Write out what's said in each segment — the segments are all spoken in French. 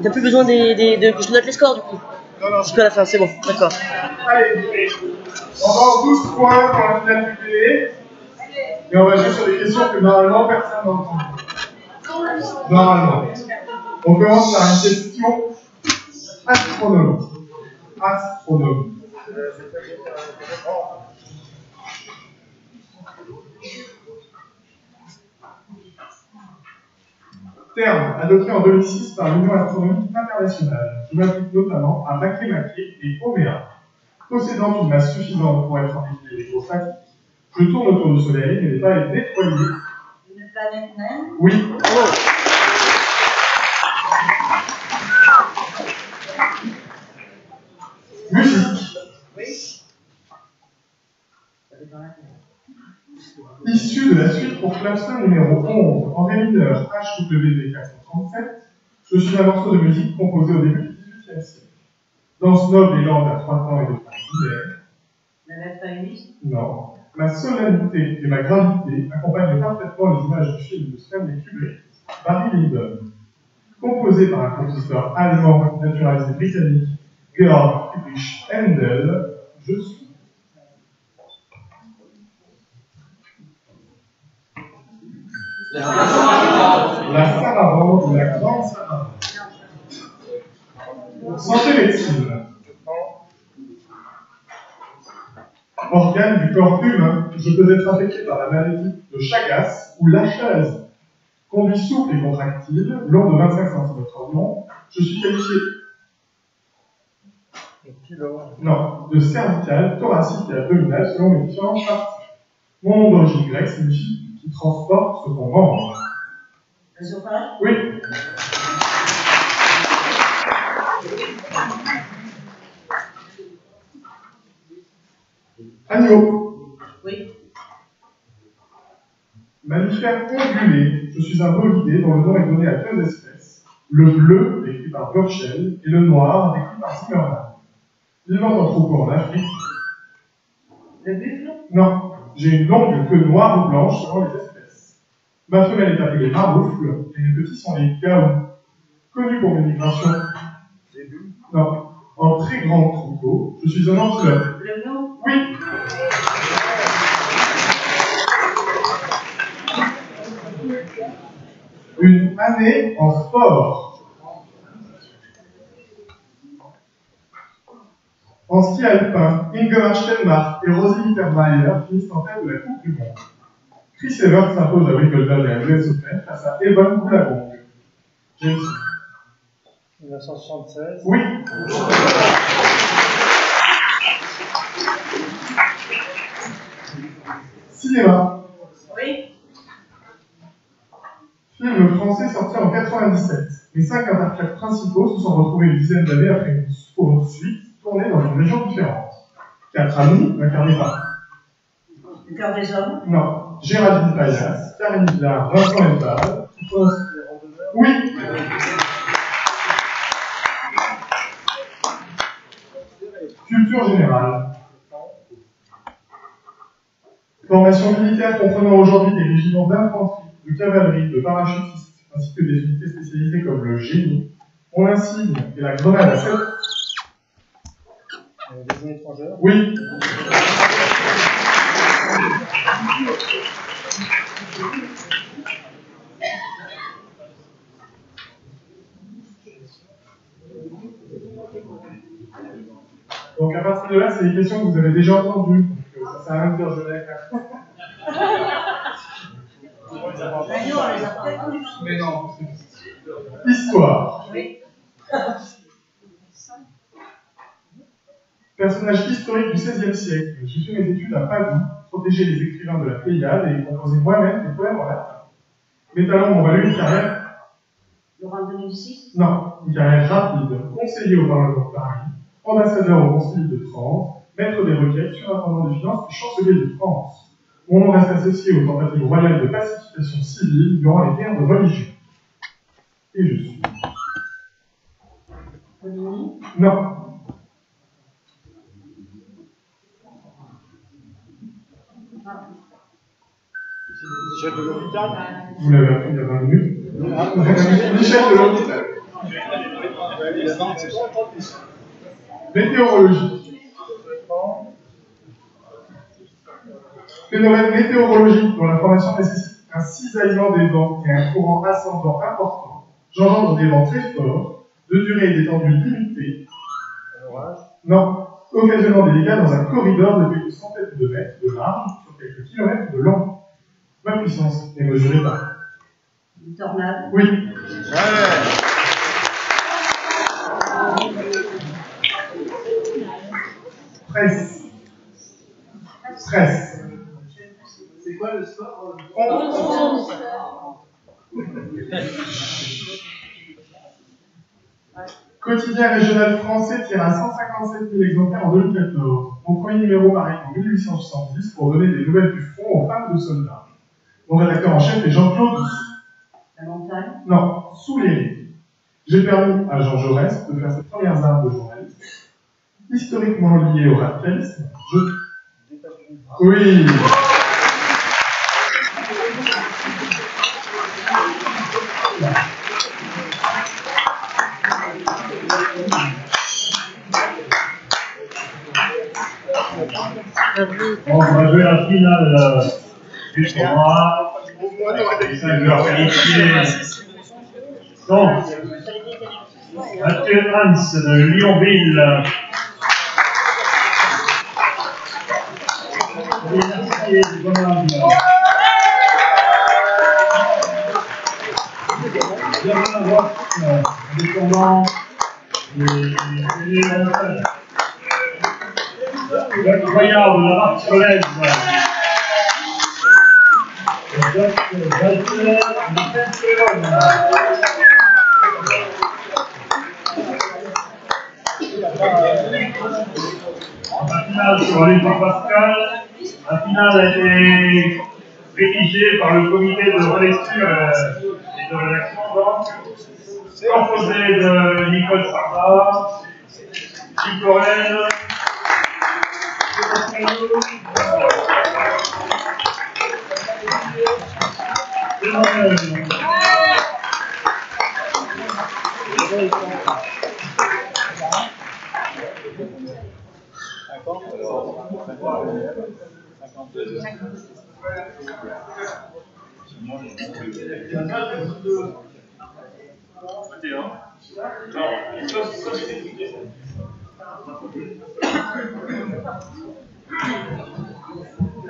T'as plus besoin que je te note les scores du coup. Non. Jusqu'à la fin, c'est bon, d'accord. Allez, on va en 12 points pour la finale du PE. Et on va jouer sur des questions que normalement personne n'entend. Normalement. On commence par une question astronomique. Astronomique. Terme adopté en 2006 par l'Union astronomique internationale, qui m'applique notamment à Makemake et Oméa. Possédant une masse suffisante pour être indiqué électrostatique, je tourne autour du Soleil et l'État est nettoyé. Une planète naine? Oui. Oh. Musique. Oui. Issu de la suite pour clavecin numéro 11 en ré mineur HWV 437, je suis un morceau de musique composé au début du XVIIIe siècle. Danse noble et lente à 3 temps et de temps divers. La lettre féministe? Non. Ma solennité et ma gravité accompagnent parfaitement les images du film de Stanley Kubrick, Barry Lyndon. Composé par un compositeur allemand naturalisé britannique, Georg Friedrich Händel, je suis. La sarabande ou la grande sarabande. Santé médecine. Organe du corps humain, je peux être affecté par la maladie de Chagas ou l'achèse. Conduit souple et contractile, long de 25 cm environ, je suis qualifié de cervical, thoracique et abdominal selon mes différentes parties. Mon nom d'origine grecque signifie qui transporte ce qu'on mange. Le sophage? Oui. Animaux. Oui. Mammifère ongulé, je suis un bovidé dont le nom est donné à deux espèces. Le bleu, décrit par Burchell, et le noir, décrit par Zimmermann. Vivant en troupeau en Afrique. Le buffle? Non, j'ai une longue queue noire ou blanche selon les espèces. Ma femelle est appelée maroufle, et mes petits sont les gaous. Connus pour mes migrations. Non, en très grand troupeau, je suis un antilope. Le gnou? Oui. Une année en sport. En ski alpin, Ingemar Stenmark et Rosie Mittermeier finissent en tête de la Coupe du Monde. Chris Evert s'impose à Wimbledon et à l'US Open face à Evan Goolagong. James. 1976. Oui. Cinéma. Oui. Film français sorti en 97. Les 5 interprètes principaux se sont retrouvés une dizaine d'années après une poursuite tournée dans une région différente. 4 amis, incarnés par. Le cœur des hommes? Non. Géraldine Payas, Karine Viard, Vincent Elbal. Oui. Culture générale. Formation militaire comprenant aujourd'hui des régiments d'infanterie, de cavalerie, de parachutistes, ainsi que des unités spécialisées comme le génie. On insigne et la grenade à 7. Des zones étrangères? Oui. Donc à partir de là, c'est des questions que vous avez déjà entendues. Donc ça sert à rien de dire je l'ai. Mais non. Histoire. Oui. Personnage historique du XVIe siècle. J'ai fait mes études à Padoue, protégé les écrivains de la Pléiade et composé moi-même des poèmes en latin. Mes talents m'ont valu une carrière. Laurent 2006? Non, une carrière rapide, conseiller au Parlement de Paris, ambassadeur au Conseil de France, maître des requêtes, surintendant des finances et chancelier de France. Mon nom reste associé aux tentatives royales de pacification civile durant les guerres de religion. Et je suis. Coligny? Non. Chef de l'hôpital? Vous l'avez appris il y a 20 minutes. Michel de l'Hôpital. Météorologie. Phénomène météorologique dont la formation nécessite un cisaillement des vents et un courant ascendant important, j'engendre des vents très forts, de durée et d'étendue limitée. Non, occasionnant des dégâts dans un corridor de quelques centaines de mètres de large sur quelques kilomètres de long. Ma puissance est mesurée par. Une tornade. Oui. Stress. Stress. C'est quoi le sport? Quotidien régional français tire à 157 000 exemplaires en 2014. Mon premier numéro paraît en 1870 pour donner des nouvelles du front aux femmes de soldats. Mon rédacteur en chef est Jean-Claude. La montagne. Non, Soulier. J'ai permis à Jean Jaurès de faire ses premières armes de journaliste. Historiquement lié au racisme, Oui. On va jouer la finale du tournoi. Les 5 joueurs qualifiés. Donc, Mathieu Hans de Lyonville. Et de Grenoble. Indépendant incroyable de la Marseillaise. La finale sur Olivier Pascal. La finale a été rédigée par le comité de relecture et de rédaction, composé de Nicole Sarda, Gilles Corrèze,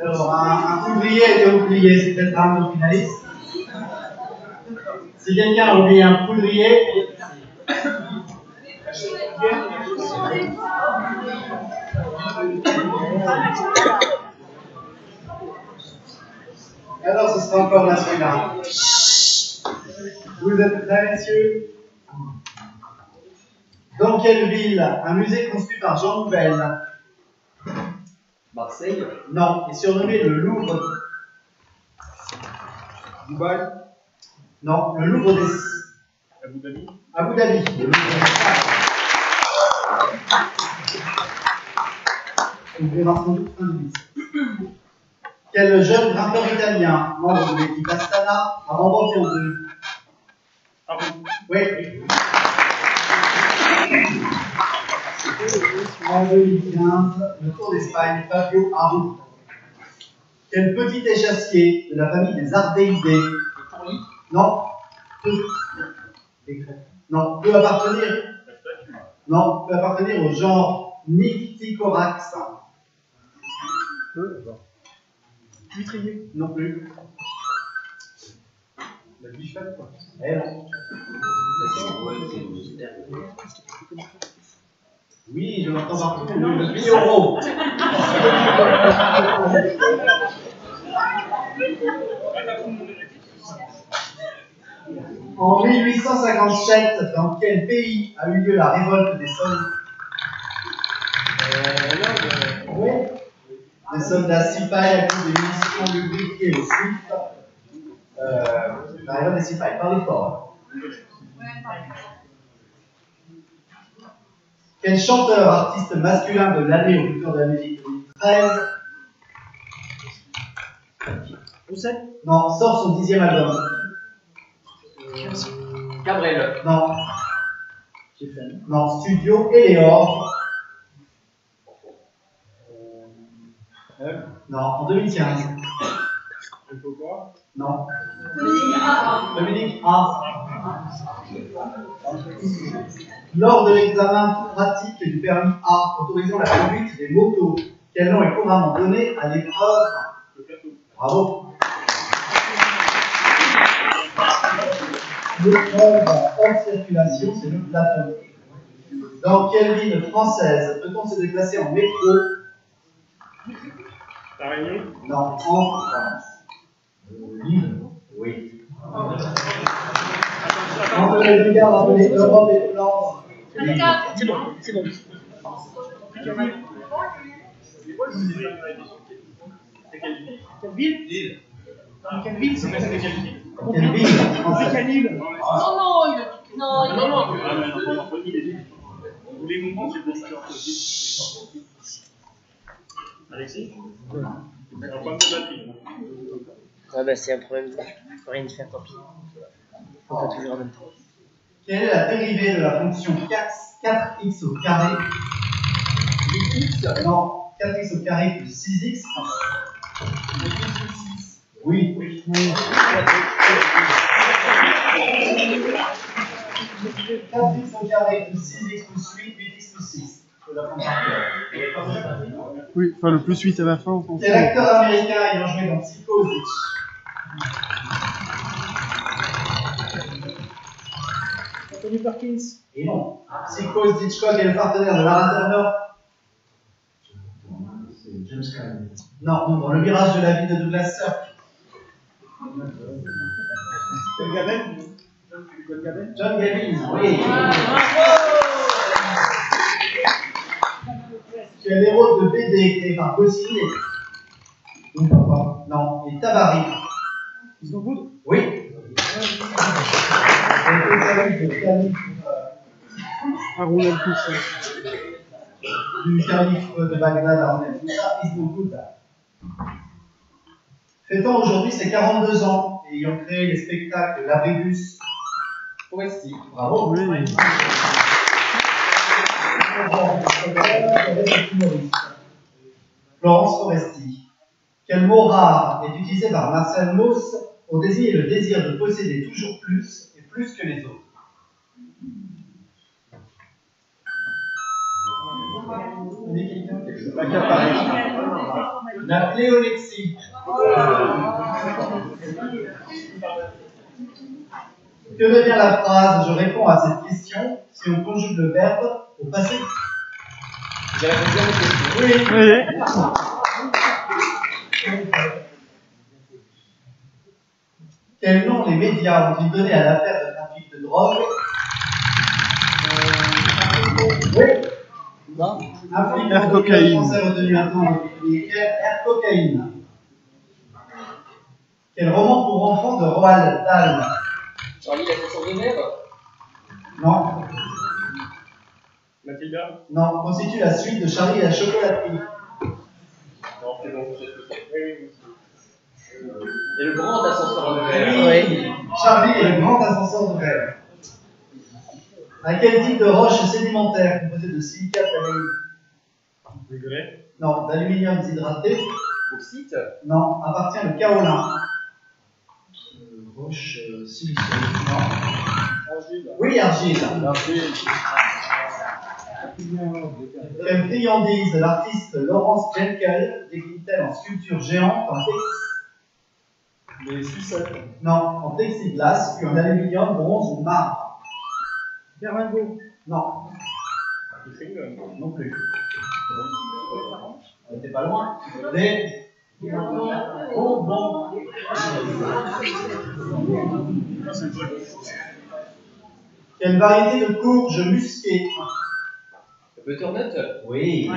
Alors, un ouvrier a été oublié, c'est peut-être un de nos finalistes. Si quelqu'un a oublié un poudrier, alors ce sera encore la finale. Vous êtes prêts, messieurs? Dans quelle ville un musée construit par Jean Nouvel, Marseille, non, est surnommé le Louvre? Dubaï, Non, le Louvre des... Abu Dhabi, Abu Dhabi. Le Louvre des... On verra sans doute un indice. Quel jeune grimpeur italien, membre de l'équipe Astana, a remporté en 2000? Oui. En 2015, le Tour d'Espagne, Fabio Aru. Quel petit échassier de la famille des Ardéidés? Non. Non, peut appartenir. Non, peut appartenir au genre Nycticorax. Vitrier, Non plus. la bichette, quoi. Eh non. Oui, je l'entends partout. Le Bioro. En 1857, dans quel pays a eu lieu la révolte des soldats? Oui. Les soldats Sipahi à coup des munitions lubrifiées au Swift. La révolte des Sipahi, parlez fort. Quel chanteur, artiste masculin de l'année au Futur de la musique 2013 Rousset, non, sort son 10e album? Cabrel. Non. Non, Studio Eleor. Non, en 2015. Non. Dominique A. Lors de l'examen pratique du permis A autorisant la conduite des motos, quel nom est couramment donné à l'épreuve? Bravo. L'épreuve hors circulation, c'est le plateau. Dans quelle ville française peut-on se déplacer en métro? La Réunion? Non, en France. Lille? Oui. Entre les deux gares appelées Europe et Flandre. C'est bon, c'est bon. Quelle ville? Lille. Quelle ville? C'est quelle ville? Quelle ville française? Quelle île? Non, non, non. Tous les moments, c'est pour ça. Alexis? C'est un problème de batterie. Ah bah c'est un problème, je peux rien y faire, tant pis. Faut pas toujours en même temps. Quelle est la dérivée de la fonction 4x au carré? Non, 4x au carré plus 6x. Oui. 4x au carré plus 6x plus 8, 8x plus 6. Je la prends par cœur. Oui, enfin le plus 8 à la fin, on pense. Quel acteur américain ayant joué dans Psychose? Anthony Perkins. Et non. Psychose d'Hitchcock est le partenaire de Lara Turner. C'est James Cameron. Non, dans le virage de la vie de Douglas Sirk. John Gavin. John Gavin, oui. Quel héros de BD créé par Goscinny? Non, et Tabari. Ils sont good. Oui. Haroun El-Koussa. Du calife de Bagdad à Haroun El-Koussa, ils sont good. Fêtant aujourd'hui ses 42 ans et ayant créé les spectacles L'Abribus. Foresti. Bravo. Oui. Florence Foresti. Quel mot rare est utilisé par Marcel Mauss pour désigner le désir de posséder toujours plus et plus que les autres? La pléolexie. Que devient la phrase? Je réponds à cette question si on conjugue le verbe au passé. J'ai répondu à votre question. Oui. Quel nom les médias ont-ils donné à l'affaire de trafic de drogue? Oui. Un flic Air cocaïne. français retenu un temps Air cocaïne. Quel roman pour enfants de Roald Dahl? Charlie, la station de mer? Non. Mathilda? Non, constitue la suite de Charlie et la chocolaterie. Non, c'est bon, je sais ce que c'est. Et le grand ascenseur de verre. Oui. Charlie est le grand ascenseur de verre. À quel type de roche sédimentaire composée de silicate d'aluminium? Le grès? Non, d'aluminium déshydraté. Bauxite? Non, appartient le kaolin. Roche siliceuse. Non. Argile. Oui, argile. Quelle friandise l'artiste Laurence Jenkel décline-t-elle en sculpture géante en Les sucettes. Non, en plexiglas, puis en aluminium, bronze ou marbre? Berlingot. Non, Le chewing-gum? non plus. On n'était pas loin. Les bonbons. Quelle variété de courge musquée? Butternut? Oui.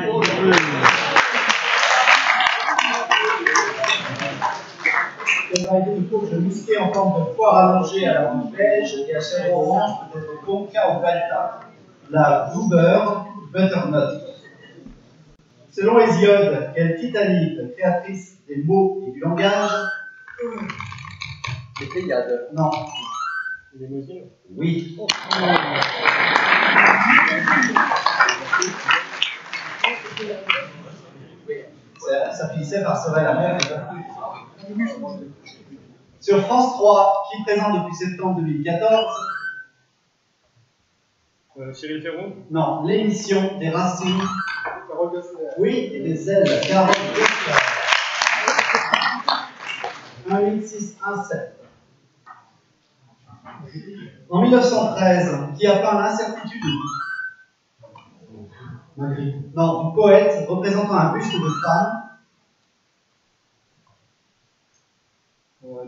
Quelle variété de courge musquée en forme de poire allongée à la rouge beige et à chair orange peut être tonka ou balta? La bluebird butternut. Selon Hésiode, quelle Titanide, créatrice des mots et du langage? Les Pléiades? Non. Limousine. Oui. Ça finissait par Serait la mer. Sur France 3, qui présente depuis septembre 2014 Cyril Ferron. Non, l'émission des Racines. Carole Gosselin. Oui, et des ailes. Carole Gosselin. 18617. En 1913, qui a peint l'incertitude du poète représentant un buste de femme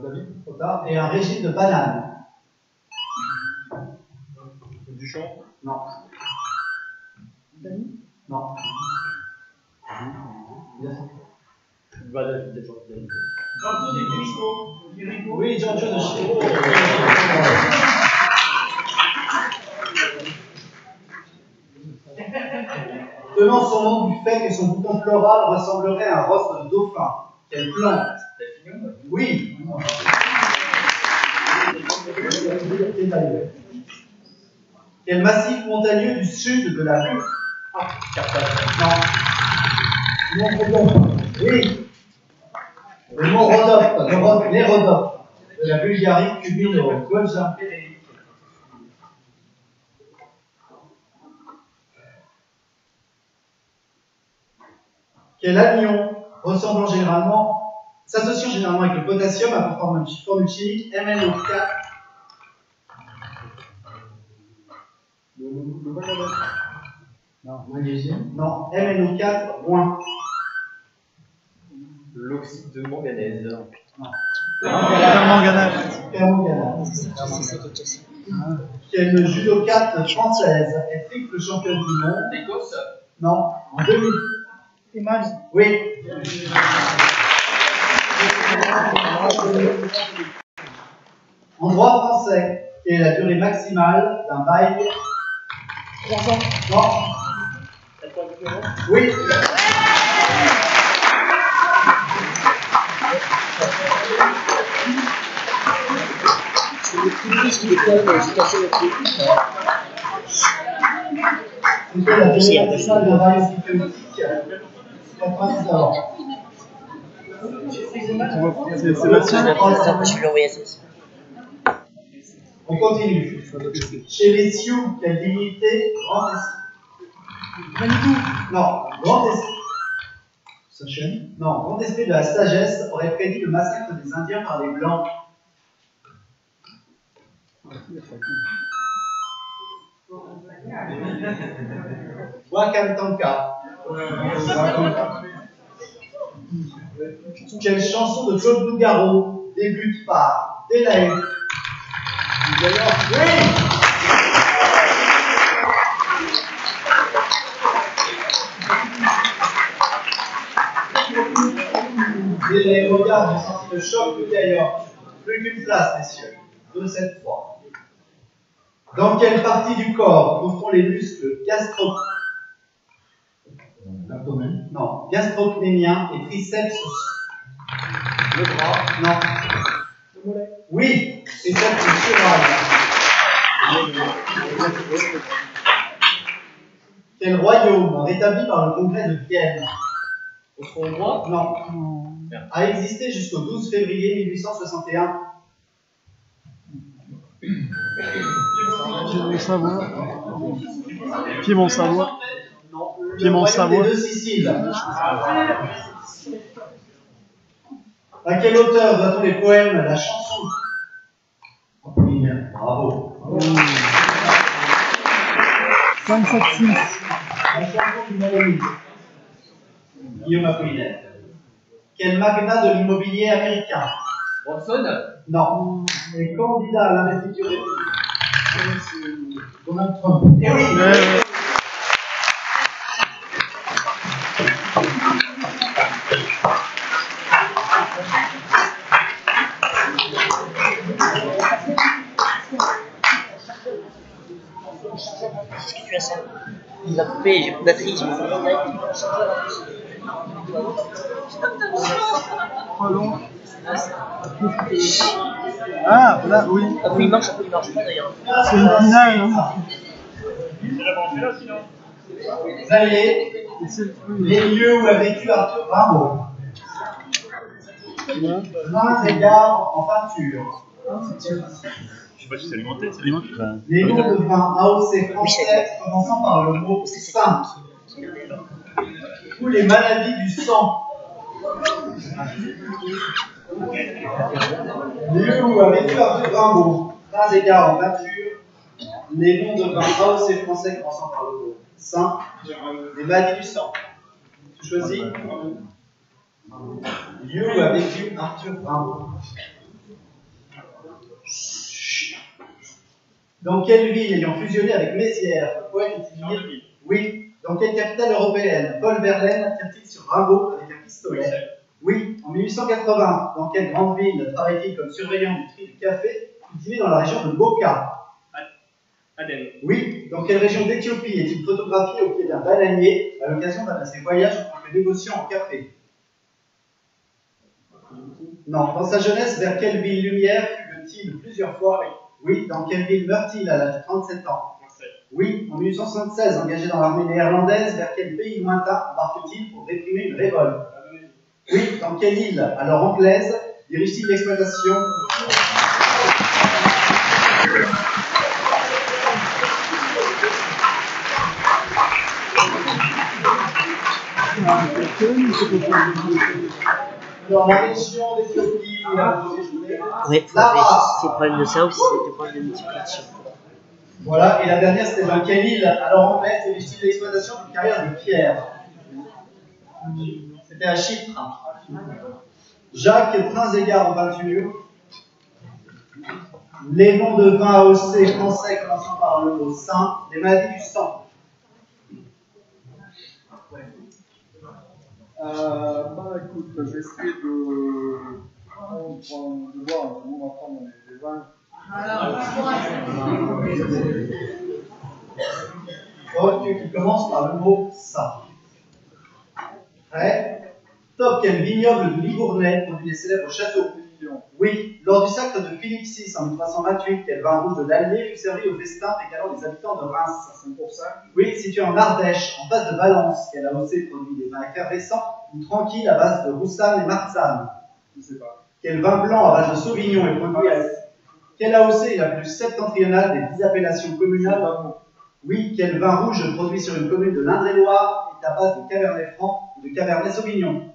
David. et un régime de bananes. Duchamp. Non. Non. Oui, Giorgio de Chirico. Tenant son nom du fait que son bouton floral ressemblerait à un rostre de dauphin. Quelle plante? Oui. Quel massif montagneux du sud de la Bulgarie? Non. Oui. Le mont Rhodope, les Rhodopes de la Bulgarie culmine au Golja. Quel anion s'associant généralement avec le potassium a pour formule chimique MnO4. Le manganèse. Non, magnésium. Non, MnO4-. L'oxyde de manganèse. Non. C'est ça qui est cassé. Quelle judokate française est triple championne du monde? L'Écosse. Non, en 2000. Oui. En droit français, quelle est la durée maximale d'un bail? 3 ans. Non. Oui. Le plus risque qui déconne, j'ai cassé le truc. Quelle est la durée maximale d'un bail psychotique? 90 ans. C'est Sébastien. Je vais l'envoyer à ça. On continue. Chez les Sioux, quelle divinité? Grand esprit. Manitou. Non, grand esprit. Non, grand esprit de la sagesse aurait prédit le massacre des Indiens par les Blancs. Wakantanka. Quelle chanson de Claude Nougaro débute par Delahaye? Oui. Delahaye, regarde, j'ai senti le choc de Gaillard. Plus qu'une place, messieurs. 2-7-3. Dans quelle partie du corps trouve-t-on les muscles gastrocnémiens et triceps aussi? Le bras? Non. Le mollet? Oui, triceps sural. Quel royaume, rétabli par le congrès de Vienne? Austro-hongrois? Non. A existé jusqu'au 12 février 1861. Piémont-Savoie. Piémont-Savoie. Non. Piémont-Savoie. Les deux Siciles. À quel auteur doit-on les poèmes, la chanson? Apollinaire. Bravo. 5-7-6. La chanson du Malémite. Guillaume Apollinaire. Quel magnat de l'immobilier américain? Bronson? Non. Les candidats à l'investiture républicaine. Donald Trump. Eh oui. Qu'est-ce que tu as ça? Il va couper, j'ai plus de batterie, j'ai plus de batterie. Pas long. Ah, là, oui. Un peu il marche pas d'ailleurs. C'est une finale, hein. C'est la pensée là sinon. Vallée, les lieux où a vécu Arthur Rimbaud. Vins et gares en peinture. Je sais pas si c'est alimenté, c'est alimenté. Les noms de vins AOC français commençant par le mot saint. Ou les maladies du sang. Lieu où a vécu Arthur Rimbaud. Vins et gares en peinture. Les noms de vins AOC français commençant par le mot saint. Les maladies du sang. Tu choisis. Lieu où a vécu Arthur Rimbaud. Dans quelle ville ayant fusionné avec Mézières, le poète est inhumé? Oui. Dans quelle capitale européenne Paul Verlaine tire-t-il sur Rimbaud avec un pistolet? Oui. En 1880, dans quelle grande ville travaille-t-il comme surveillant du tri du café cultivé dans la région de Boca? Aden. Oui. Dans quelle région d'Éthiopie est-il photographié au pied d'un bananier à l'occasion d'un de ses voyages en tant que négociant en café? Non. Dans sa jeunesse, vers quelle ville lumière fut-il plusieurs fois? Oui. Dans quelle ville meurt-il à l'âge de 37 ans? Oui. En 1876, engagé dans l'armée néerlandaise, vers quel pays lointain embarque-t-il pour réprimer une révolte? Oui. Dans quelle île, alors anglaise, dirige-t-il l'exploitation? Dans la région d'Éthiopie, Ouais, c'est le problème de ça aussi, c'est le problème de multiplication. Voilà, et la dernière, c'était dans quelle île, alors anglaise, dirige-t-il l'exploitation d'une carrière de pierre? C'était à Chypre. Jacques Prince-Égard en peinture. Les noms de vins AOC français commençant par le mot saint, les maladies du sang. Bah écoute, je vais essayer de voir, on va prendre les vins. Qui commence par le mot saint. Prêt? Top, quel vignoble de Libournais produit les célèbres châteaux? Oui, lors du sacre de Philippe VI en 1328, quel vin rouge de l'Allier fut servi au festin régalant les habitants de Reims? Oui, situé en Ardèche, en face de Valence, quel AOC produit des vins effervescents ou tranquilles à base de Roussanne et Marsanne? Je ne sais pas. Quel vin blanc à base de Sauvignon est produit à... Quel AOC est la plus septentrionale des 10 appellations communales? Oui, quel vin rouge produit sur une commune de l'Indre-et-Loire est à base de Cabernet Franc ou de Cabernet Sauvignon?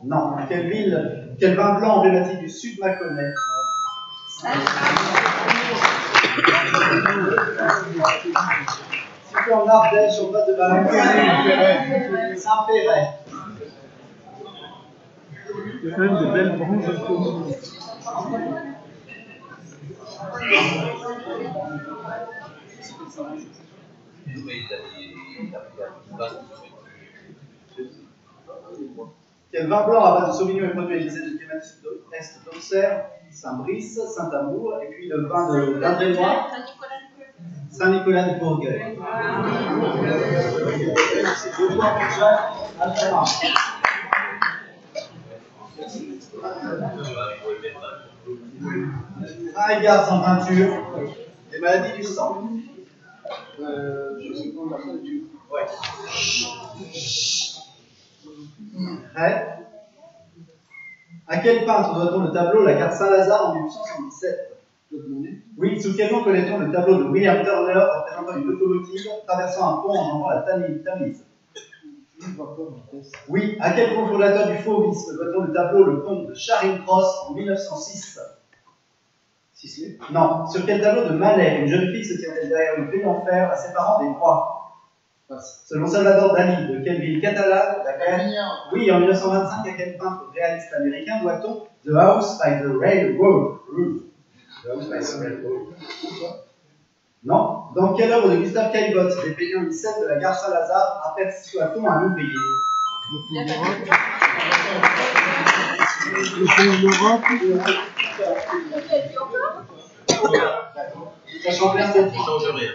Non. Quelle ville, quel vin blanc emblématique du sud Mâconnais? Situé en Ardèche, en bas de Valence. Saint-Péret. Il y a quand même des belles branches de communes. Quel vin blanc à base de Sauvignon est produit à l'Élysée de Clématis d'Est d'Auxerre, Saint-Brice, Saint-Amour, et puis le vin de l'Indre-et-Loire, Saint-Nicolas de Bourgueil. C'est 2 points pour Jacques, Altamar. Un égard sans peinture, les maladies du sang. Ouais. Ouais. À quel peintre doit-on le tableau La carte Saint-Lazare en 1877? Oui, sous quel nom connaît-on le tableau de William Turner représentant une locomotive traversant un pont en enjambant la Tamise? Oui, à quel cofondateur du fauvisme doit-on le tableau Le Comte de Charing Cross en 1906? Non, sur quel tableau de Manet une jeune fille se tient derrière une grille en fer à séparant des croix? Selon Salvador Dali, de quelle ville catalane Oui, en 1925, à quel peintre réaliste américain doit-on The House by the Railroad? Non. Dans quelle œuvre de Gustave Caillebotte, dépeignant une scène de la gare Saint-Lazare, aperçoit-on un ouvrier? Ça change rien.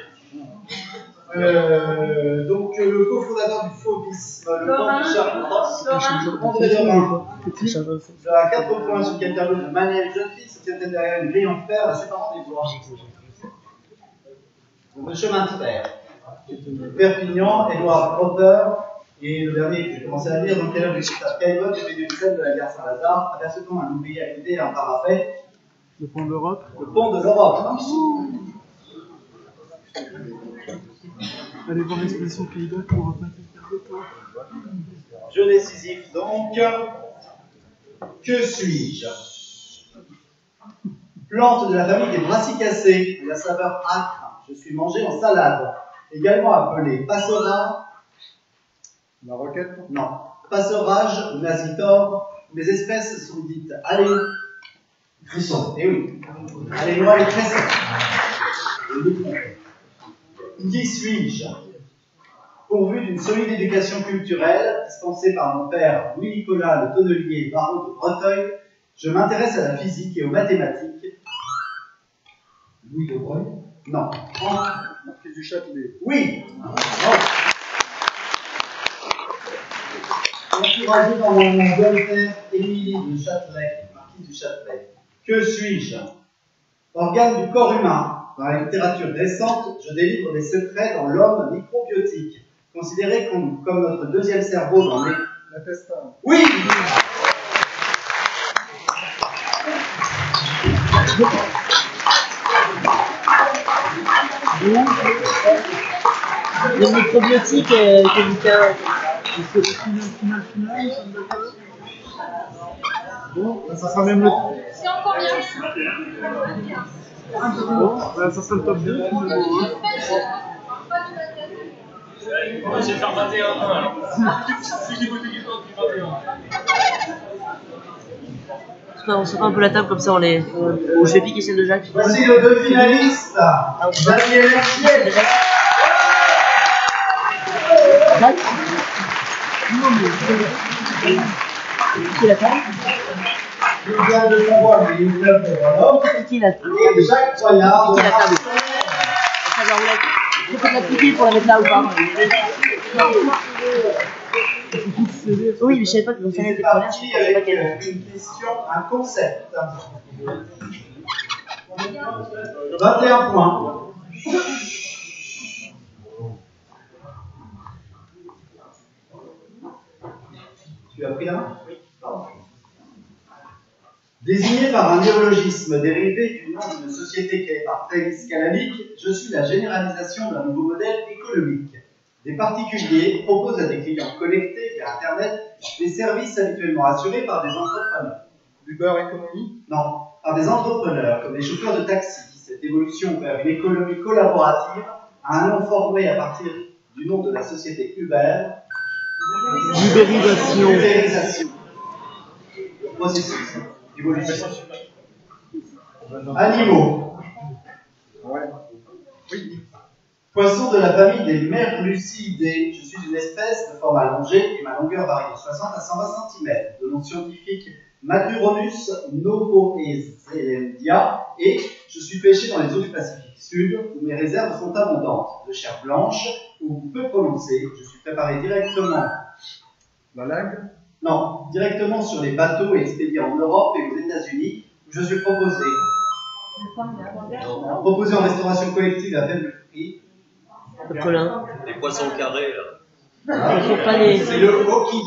Donc, le cofondateur du Phobisme, le comte Richard Cross, André Dorin, à 4 points sur quel tableau de Manuel jeune fille se tient derrière une grille en fer la séparant des bois. Le chemin de fer. Perpignan, Édouard Hopper, et le dernier que j'ai commencé à lire, donc quelle œuvre de Gustave Caillebotte, devenu une scène de la gare Saint-Lazare, apercevant un ouvrier à côté et un parapet. Le pont d'Europe. Le pont de l'Europe. Allez voir l'exposition Caillebotte pour représenter le temps. Jeu décisif donc. Que suis-je? Plante de la famille des brassicacées, de la saveur âcre. Je suis mangé en salade. Également appelé passera. La roquette. Non. Passerage ou nazitor. Mes espèces sont dites Cresson. Eh oui. Allénois et Cresson. Qui suis-je? Pourvu d'une solide éducation culturelle, dispensée par mon père Louis-Nicolas Le Tonnelier, baron de Breteuil, je m'intéresse à la physique et aux mathématiques. Louis de Broglie. Non. Marquis du Châtelet. Oui. Encouragé dans mon belle terre, Émilie de Châtelet, marquise du Châtelet. Que suis-je? Organe du corps humain. Dans la littérature récente, je délivre des secrets dans l'homme microbiotique, considéré comme notre deuxième cerveau dans les... L'intestin. Oui. Le microbiotique, quelqu'un. Bon, ça sera même le. C'est encore bien. Bon, ça sera le top 2. On va essayer de faire 21 alors. Si l'hypothèque est pas depuis 21. On se fait un peu la table comme ça, on les. Je vais piquer celle de Jacques. Voici les deux finalistes. Daniel Hergier. Jacques. Qui la table? Je viens de savoir qu'il y a une table pour l'homme. Qui la table? Et Jacques Poyard. Qui la table? Il faut la piquer pour la mettre là ou pas? Oui, mais je savais pas que l'ancienne C'est était première. parti avec une question, un concept. 21 points. Tu as pris la main? Oui. Pardon. Désigné par un néologisme dérivé du nom d'une société créée par Travis Kalanick, je suis la généralisation d'un nouveau modèle économique. Des particuliers proposent à des clients connectés via Internet des services habituellement assurés par des entrepreneurs. Uber Economy. Non, par des entrepreneurs comme les chauffeurs de taxi. Cette évolution vers une économie collaborative a un nom formé à partir du nom de la société Uber. Ubérisation. Ubérisation. Processus. Évolution. Animaux. Ouais. Oui. Poisson de la famille des Merlucidés. Je suis une espèce de forme allongée et ma longueur varie de 60 à 120 cm. De nom scientifique Maturonus novoezelandia et je suis pêché dans les eaux du Pacifique Sud où mes réserves sont abondantes. De chair blanche ou peu prononcée, je suis préparé directement. La langue. Non, directement sur les bateaux et expédié en Europe et aux États-Unis où je suis proposé. Proposé en restauration collective à faible prix. Le colin. Les poissons carrés là. Pas les... C'est le hockey.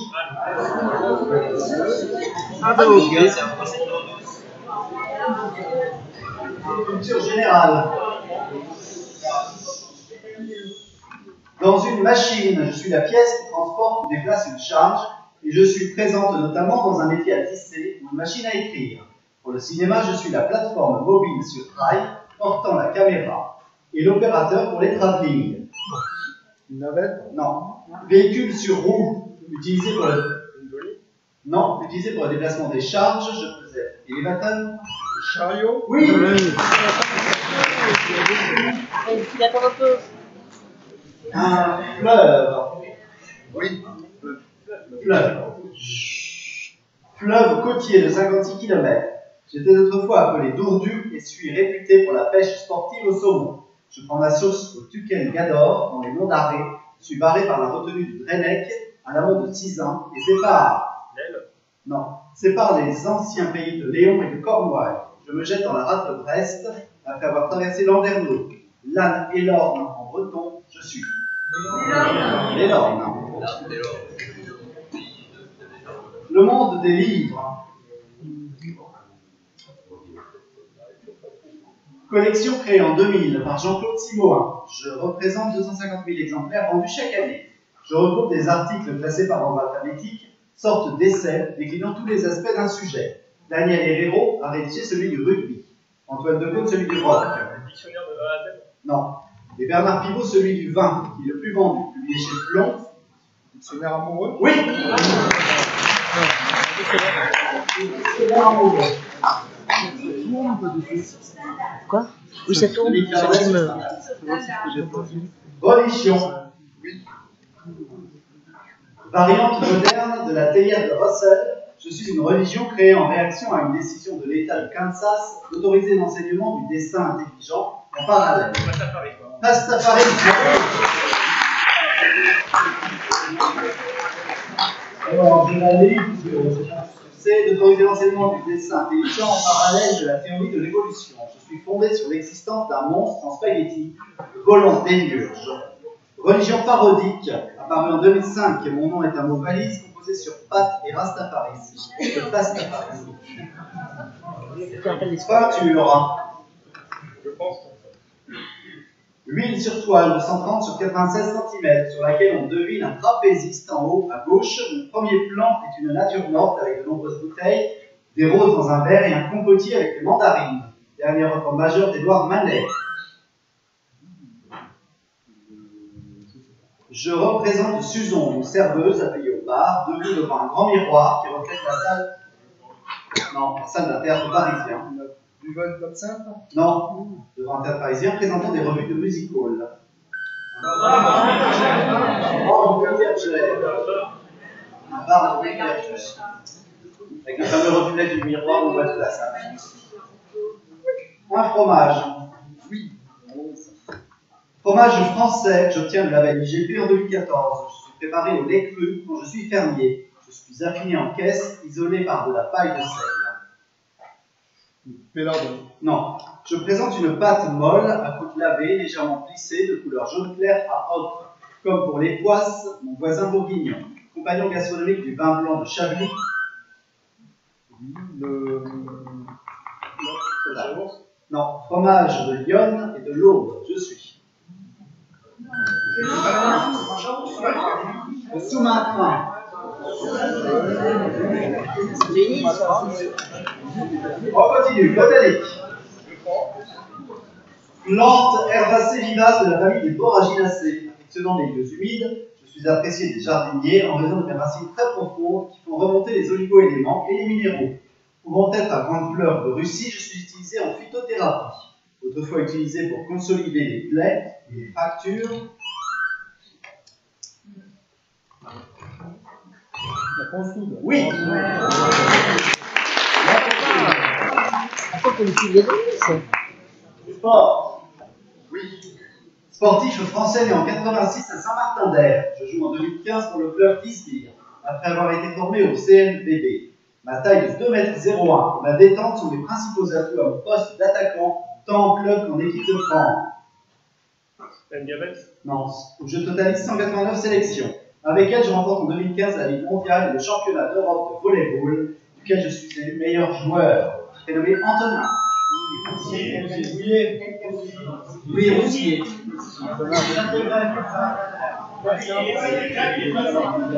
Hockey, c'est un poisson d'eau douce. Culture générale. Dans une machine, je suis la pièce qui transporte ou déplace une charge et je suis présente notamment dans un métier à tisser ou une machine à écrire. Pour le cinéma, je suis la plateforme mobile sur rail portant la caméra et l'opérateur pour les travelling. Une navette. Non. Véhicule sur roue, utilisé pour le... Non, utilisé pour le déplacement des charges, je faisais élévateur. Chariot. Oui. Il attend un peu. Un fleuve. Oui. Fleuve. Fleuve côtier de 56 km. J'étais autrefois appelé Dourdu et suis réputé pour la pêche sportive au saumon. Je prends ma source au Tuken Gador, dans les monts d'Arrée, suis barré par la retenue du Drenec, à l'amont de Tizin, et sépare les anciens pays de Léon et de Cornouailles. Je me jette dans la rade de Brest, après avoir traversé Landerneau. L'âne et l'orne en breton, je suis. Les Lornes. Le monde des livres. Collection créée en 2000 par Jean-Claude Simoin. Je représente 250 000 exemplaires vendus chaque année. Je regroupe des articles classés par ordre alphabétique, sorte d'essais déclinant tous les aspects d'un sujet. Daniel Herrero a rédigé celui du rugby. Antoine Decaune celui du rock. Le dictionnaire de A à Z. Non. Et Bernard Pivot celui du vin, qui est le plus vendu, publié chez Plomb. Dictionnaire amoureux? Oui. Dictionnaire amoureux. Quoi? Oui, ça tourne. Ça filme. Religion. Oui. Variante moderne de la théière de Russell, je suis une religion créée en réaction à une décision de l'État de Kansas d'autoriser l'enseignement du dessin intelligent en parallèle. Pastafarisme. Alors, je la lis, c'est d'autoriser l'enseignement du dessin intelligent en parallèle de la théorie de l'évolution. Je suis fondé sur l'existence d'un monstre en spaghetti, volant démiurge. Religion parodique, apparue en 2005, et mon nom est un mot valise composé sur Pat et Rastafarisme. Le Pastafarisme. Peinture. Je pense. Huile sur toile de 130 sur 96 cm, sur laquelle on devine un trapéziste en haut à gauche. Mon premier plan est une nature morte avec de nombreuses bouteilles, des roses dans un verre et un compotier avec des mandarines. Dernière œuvre majeure d'Édouard Manet. Je représente Suzon, une serveuse appuyée au bar, debout devant un grand miroir qui reflète la salle. Non, la salle d'un théâtre parisien. Du vol comme ça? Non, devant un théâtre parisien présentant des revues de music hall. Un bar de Vierge. Avec le fameux reflet du miroir, on voit toute la salle. Un fromage. Oui. Fromage français, j'obtiens le label IGP en 2014. Je suis préparé au lait cru quand je suis fermier. Je suis affiné en caisse, isolé par de la paille de sel. Non. Je présente une pâte molle à croûte lavée, légèrement plissée, de couleur jaune clair à ocre. Comme pour les poisses, mon voisin bourguignon. Compagnon gastronomique du vin blanc de Chablis. Non. Fromage de Lyon et de l'Aube, je suis. Le sous-marin. On continue. Botanique. Plante herbacée vivace de la famille des borraginacées. Affectionnant les lieux humides, je suis apprécié des jardiniers en raison de mes racines très profondes qui font remonter les oligo-éléments et les minéraux. Pouvant être à grande fleur de Russie, je suis utilisé en phytothérapie. Autrefois utilisé pour consolider les plaies et les fractures. Oui. Pourquoi les filles ça? Sport. Oui. Sportif français né en 86 à Saint-Martin-d'Air. Je joue en 2015 pour le club d'Ispire, après avoir été formé au CNBB. Ma taille de 2,01 m et ma détente sont les principaux atouts à mon poste d'attaquant, tant en club qu'en équipe de France. Non, où je totalise 189 sélections. Avec elle, je remporte en 2015 la Ligue mondiale et le championnat d'Europe de volleyball, duquel je suis élu meilleur joueur. Prénommé Antonin. Oui, Roussier.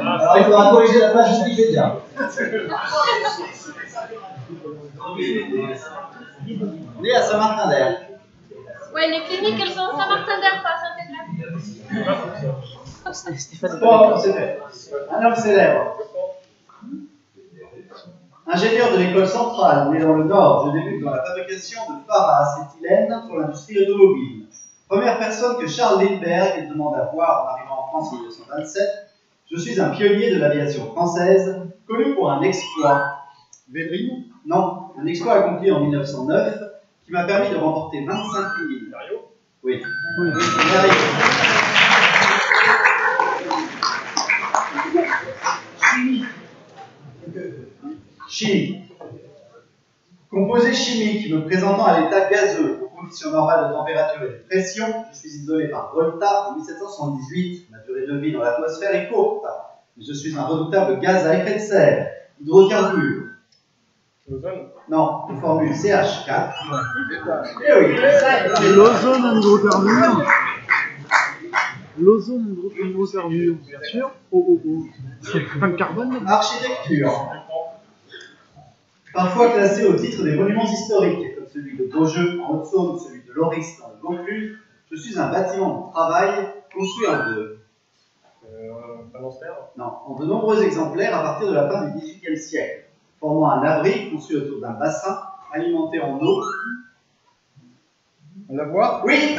Alors, il faudra corriger la page Wikipédia. Né à Saint-Martin-d'Air. Ouais, les cliniques, elles sont à Saint-Martin-d'Air, pas à Saint-Égrave. Stéphane. Bon, c'est fait. Un homme célèbre. Ingénieur de l'école centrale, né dans le Nord, je débute dans la fabrication de phares à acétylène pour l'industrie automobile. Première personne que Charles Lindbergh demande à voir en arrivant en France en 1927, je suis un pionnier de l'aviation française, connu pour un exploit. Védrine? Non, un exploit accompli en 1909 qui m'a permis de remporter 25 000. Oui. Oui. On y arrive. Chimie. Composé chimique me présentant à l'état gazeux, aux conditions normales de température et de pression, je suis isolé par Volta en 1778. Ma durée de vie dans l'atmosphère est courte. Je suis un redoutable gaz à effet de serre. Hydrocarbure. Non, une formule CH4. Eh oui. L'ozone, un hydrocarbure. L'ozone, un hydrocarbure. Bien sûr. Oh. C'est pas le carbone. Architecture. Parfois classé au titre des monuments historiques, comme celui de Beaujeu en Haute-Saône ou celui de Loris dans le Vaucluse, je suis un bâtiment de travail construit en deux. Non, en de nombreux exemplaires à partir de la fin du XVIIIe siècle, formant un abri construit autour d'un bassin alimenté en eau. On la voit? Oui.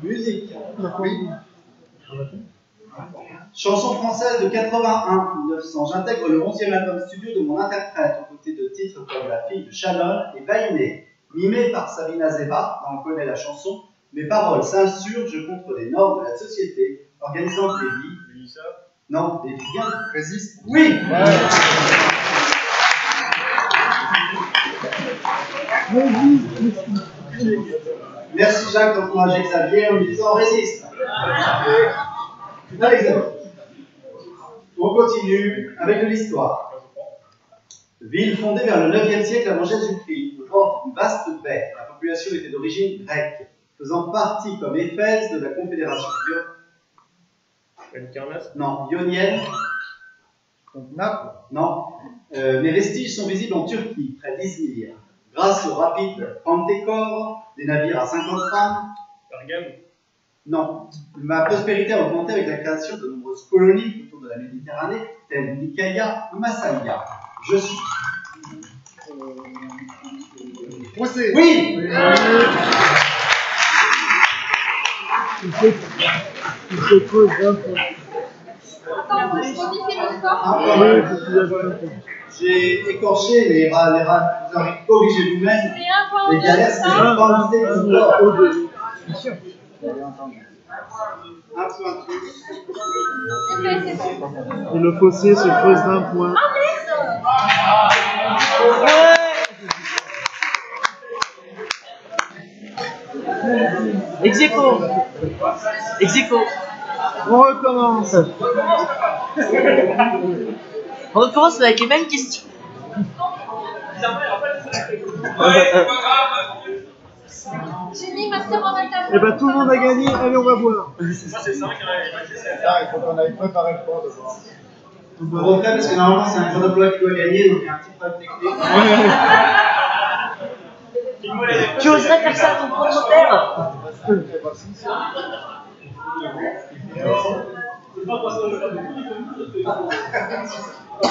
Musique. Oui. Chanson française de 81-1900. J'intègre le 11e album studio de mon interprète, aux côtés de titres comme La fille de Shannon et Bainé. Mimé par Sabina Zeba, on connaît la chanson, mes paroles s'insurgent contre les normes de la société, organisant des vies. Non, des vies bien résistent. Oui. Merci Jacques d'encourager Xavier en lui disant résiste. Allez Xavier. On continue avec de l'histoire. Ville fondée vers le 9e siècle avant Jésus-Christ, au bord d'une vaste baie. La population était d'origine grecque, faisant partie comme Éphèse de la confédération ionienne. Naples. Non. Les vestiges sont visibles en Turquie, près d'Izmir. Grâce au rapide Pantécor, des navires à 50 femmes. Non. Ma prospérité a augmenté avec la création de nombreuses colonies autour de la Méditerranée, telles Nicaïa ou Massalia. Je suis. Procès. Oui. Il se creuse d'un peu. Attends, je modifie le score. J'ai écorché les rats. Vous avez corrigé vous-même. C'est un point Les galères, c'est de une pensée de score. Bien sûr. Un point de plus. C'est bon. Et le fossé se creuse d'un point. Ex-aequo. On recommence. On recommence mais avec les mêmes questions. J'ai mis master en maternelle. Et bah tout le monde a gagné, allez on va boire. Il faut qu'on aille préparer le point d'abord. Vous refaites parce que normalement c'est un chronoplot qui doit gagner, donc il y a un petit problème technique. Tu oserais faire ça à ton propre père?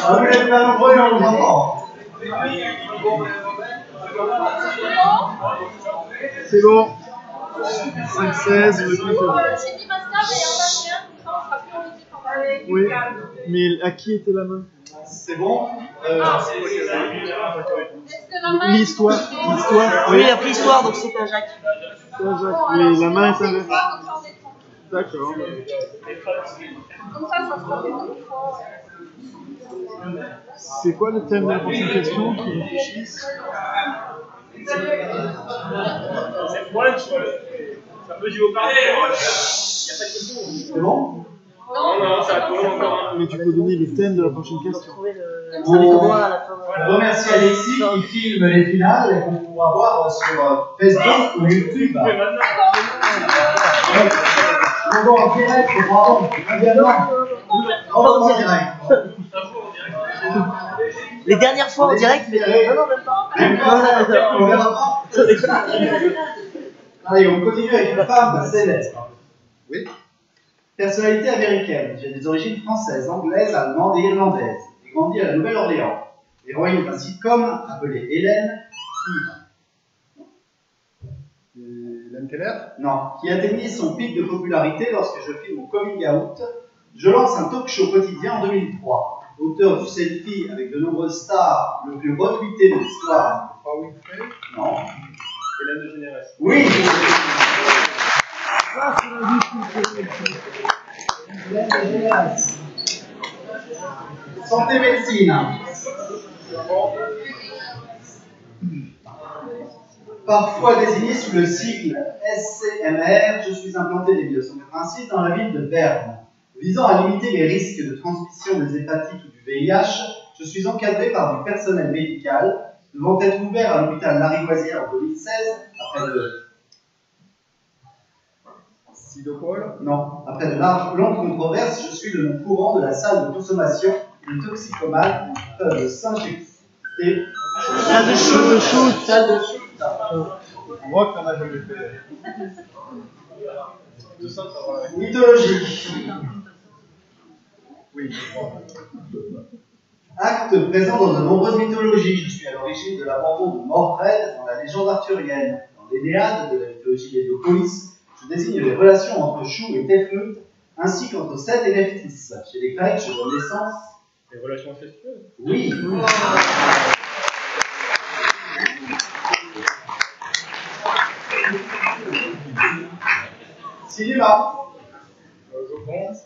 Ah, vous n'êtes pas nombreux, mais on vous entend. C'est bon. 5-16, le compte. J'ai mis master et en maternelle, comme ça on sera plus en équipe en maternelle. Oui, mais à qui était la main? C'est bon. Est-ce que la main L'histoire. Oui, il a pris histoire, donc c'est à Jacques. C'est à Jacques, mais la main est à la. D'accord. Comme ça sera fait 2 fois. C'est quoi le thème de la prochaine question qui réfléchissent? C'est moi, ça peut jouer au parler. Il n'y a pas de question. C'est bon. Non, ça va trop encore. Mais tu peux donner le thème de la prochaine question. On remercie Alexis qui filme les finales et qu'on pourra voir sur Facebook ou YouTube. On va en direct, bravo. Évidemment. On va en direct. Les dernières fois en direct, mais non, même pas. On verra pas. Allez, on continue avec une femme céleste. Oui. Personnalité américaine. J'ai des origines françaises, anglaises, allemandes et irlandaises. J'ai grandi à la Nouvelle-Orléans. Héroïne d'un sitcom appelée Hélène, Hélène Keller. qui atteignait son pic de popularité lorsque je filme mon coming out. Je lance un talk show quotidien en 2003. auteur du selfie avec de nombreuses stars, le plus retweeté de l'histoire. Non. Hélène de Généresse. Oui. Santé médecine. Parfois désigné sous le sigle SCMR, je suis implanté dès 1986 dans la ville de Berne. Visant à limiter les risques de transmission des hépatites ou du VIH, je suis encadré par du personnel médical, devant être ouvert à l'hôpital Lariboisière en 2016, après de... Sidopol. Non, après de longues controverses, je suis le nom courant de la salle de consommation de toxicomanes qui peuvent s'injecter. Salle de shoot. Salle de shoot. Moi, qu'on a jamais fait. Mythologie. Oui. Acte présent dans de nombreuses mythologies. Je suis à l'origine de l'abandon de Mordred dans la légende arthurienne. Dans l'Énéade de la mythologie d'Héliopolis, je désigne les relations entre Chou et Tefnut, ainsi qu'entre Seth et Nephthys. Chez les Grecs, je donne naissance. Les relations incestueuses. Oui. Cinéma. Je pense.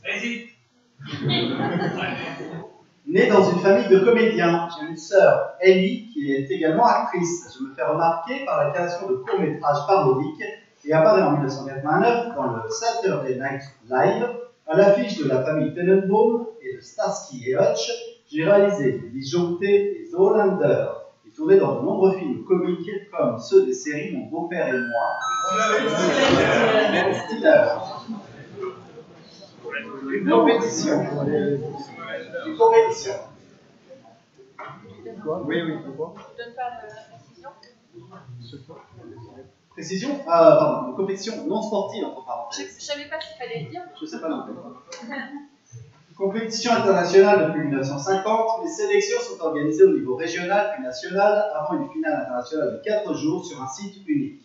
Vas-y. Né dans une famille de comédiens, j'ai une sœur, Ellie, qui est également actrice. Je me fais remarquer par la création de courts-métrages parodiques et apparaît en 1989 dans le Saturday Night Live, à l'affiche de la famille Tenenbaum et de Starsky et Hutch. J'ai réalisé Les Disjonctés et The Hollander et tourné dans de nombreux films comiques comme ceux des séries Mon beau-père et moi. Stiller. Une compétition. Une compétition. Oui, pourquoi? Je donne pas la précision. Précision, pardon, une compétition non sportive entre parenthèses. Je savais pas s'il fallait le dire. Je sais pas non plus. Compétition internationale depuis 1950, les sélections sont organisées au niveau régional puis national avant une finale internationale de 4 jours sur un site unique.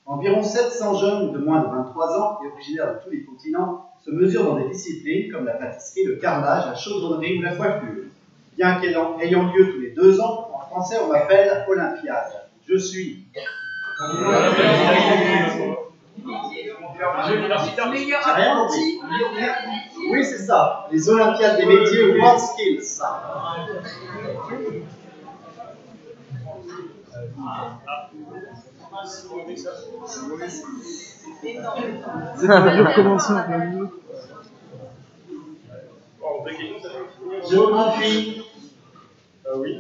Environ 700 jeunes de moins de 23 ans et originaires de tous les continents se mesurent dans des disciplines comme la pâtisserie, le carrelage, la chaudronnerie ou la coiffure. Bien qu'ayant lieu tous les 2 ans, en français on m'appelle Olympiade. Je suis... J'ai rien compris. Oui, c'est ça. Les Olympiades des métiers ou World Skills. Ça veut dire commencer en plein milieu. Géographie. Oui.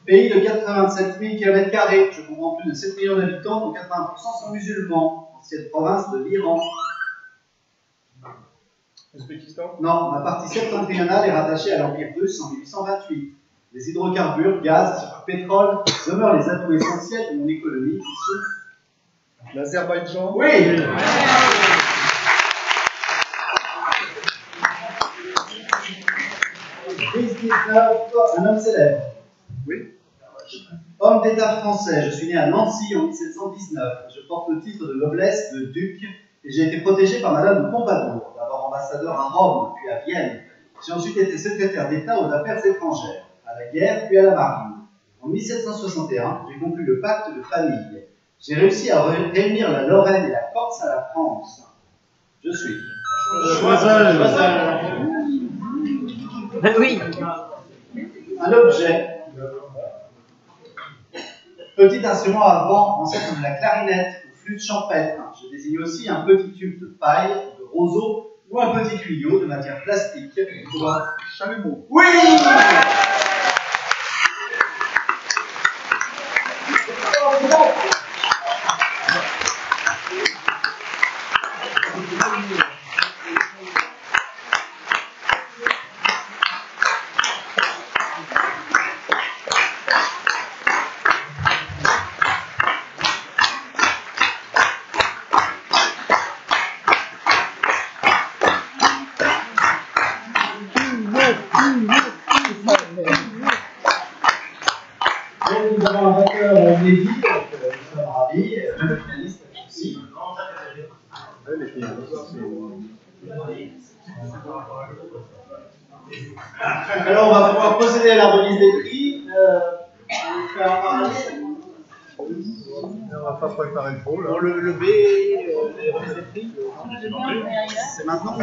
Pays de 87 000 km². Je comprends plus de 7 millions d'habitants, dont 80% sont musulmans. Ancienne province de l'Iran. Ouzbékistan. Non, la partie septentrionale est rattachée à l'Empire russe en 1828. Les hydrocarbures, gaz, pétrole demeurent les atouts essentiels de mon économie qui souffre. L'Azerbaïdjan. Oui. Un homme célèbre. Oui. Homme d'État français, je suis né à Nancy en 1719. Je porte le titre de noblesse de duc et j'ai été protégé par Madame de Pompadour, d'abord ambassadeur à Rome, puis à Vienne. J'ai ensuite été secrétaire d'État aux affaires étrangères, à la guerre, puis à la marine. En 1761, j'ai conclu le pacte de famille. J'ai réussi à réunir la Lorraine et la Corse à la France. Je suis... Choiseul. Oui. Un objet. Petit instrument à vent, ancêtre de la clarinette ou flûte champêtre. Je désigne aussi un petit tube de paille, de roseau ou un petit tuyau de matière plastique pour un chalumeau. Oui! Nous avons un batteur Mehdi, nous sommes ravis, le finaliste aussi. on va pouvoir procéder à la remise des prix. On le fait en parallèle. On va pas préparer le pot là. Pour le B, les remises des prix, c'est maintenant.